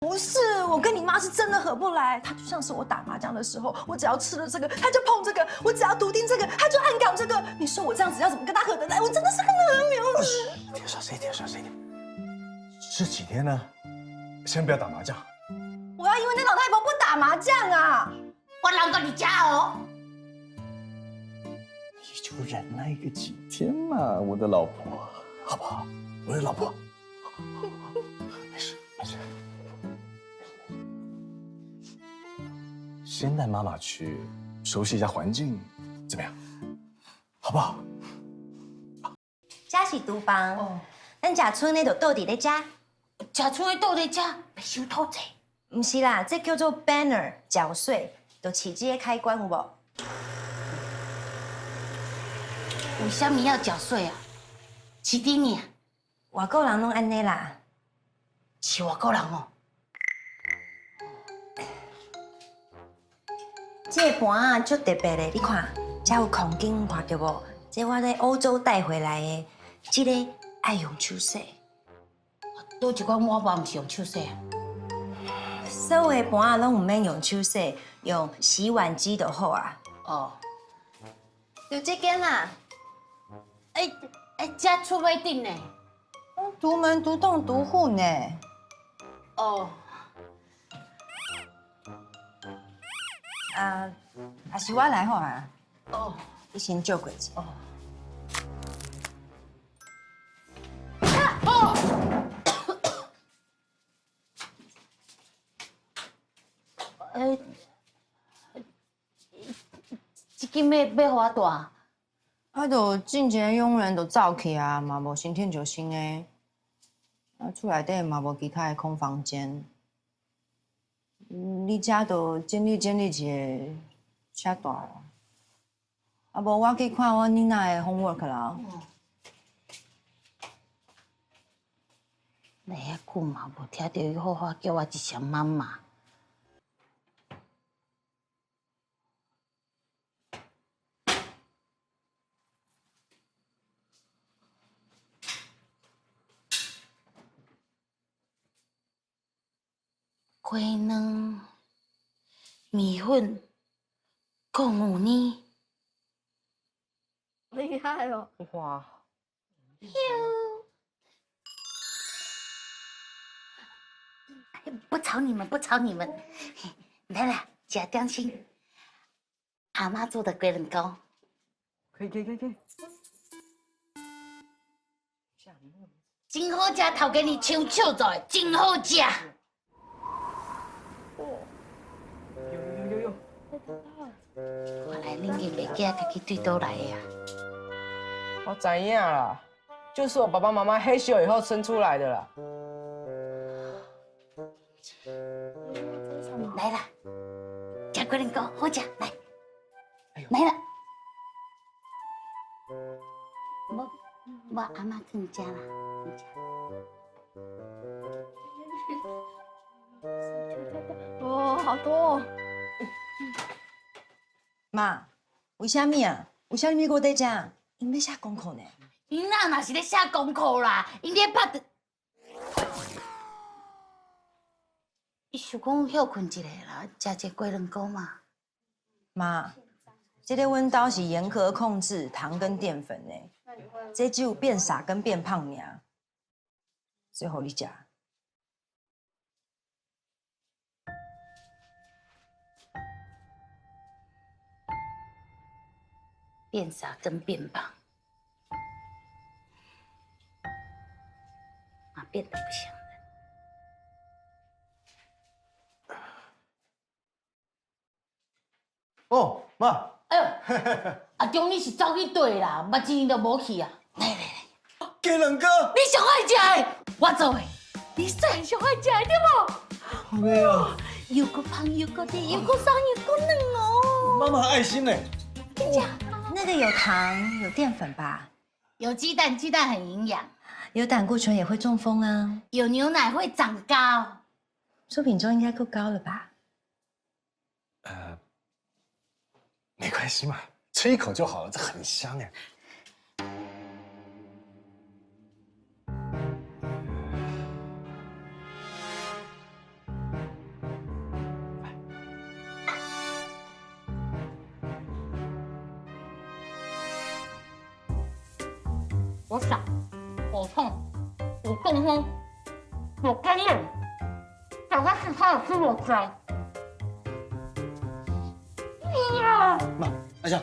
不是，我跟你妈是真的合不来。她就像是我打麻将的时候，我只要吃了这个，她就碰这个；我只要笃定这个，她就暗杠这个。你说我这样子要怎么跟她合得来？我真的是个能牛子。点小声一点，小声一点。这几天呢，先不要打麻将。我要因为那老太婆不打麻将啊！我让过你家哦。你就忍耐个几天嘛，我的老婆，好不好？我的老婆，没事没事。先带妈妈去熟悉一下环境，怎么样？好不好？这是厨房，咱食村的就倒伫咧遮。食厝的倒在遮，要收土济。唔是啦，这叫做 banner 缴税，就起这个开关有无？为什么要缴税啊？是你啊？外国人拢安尼啦。是外国人哦。这个盘啊，足特别的，你看，这有空间，看到无？这我在欧洲带回来的，这个爱用手洗。倒一款碗盘，唔是用手洗啊？所有的盘啊，拢唔免用手洗，用洗碗机就好啊。哦。就这间啦。这厝尾顶呢？独门独栋独户呢。哦。还是我来好啊。哦。你先照过去。哦。这间要偌大？啊，就进前佣人都走去啊，嘛无新添就新的。啊，厝内底嘛无其他的空房间。你遮就整理整理一个，遮大了。啊，无我去看我囡仔的 homework 啦。那遐久嘛无听到伊好好叫我一声妈妈。鸡卵、米粉、贡有呢。厉害哦！哇！不吵你们，不吵你们。来啦，吃点心。阿妈做的龟苓膏。可以。真好食，头家你亲手做的，真好食。有。看来恁日袂记家己对倒来的呀？我知影啦，就是我爸爸妈妈害羞以后生出来的啦。来啦，吃龟苓膏好食，来，来了。我阿妈去你家啦，你家。哦，好多哦。妈，为什么啊？为什么你搁在这？因要写功课呢。囡仔若是咧写功课啦，因咧拍的。伊想讲休困一下啦，食一个龟苓膏嘛。妈，这个温刀是严格控制糖跟淀粉呢，这只有变傻跟变胖尔。最后你食。变傻跟变胖，啊，变得不像人。哦，妈。哎呦，阿中你是走去对啦，目睭都无去啊！来，鸡卵糕。你上爱食的，我做的，你最上爱食的对无？好美啊！又够胖又够甜又够酸又够嫩哦！妈妈爱心呢。跟你讲，那个有糖有淀粉吧？有鸡蛋，鸡蛋很营养；有胆固醇也会中风啊。有牛奶会长高。出品中应该够高了吧？没关系嘛，吃一口就好了，这很香哎。我傻，我痛，我中风，我干练，早上是他吃我脏。妈，阿香，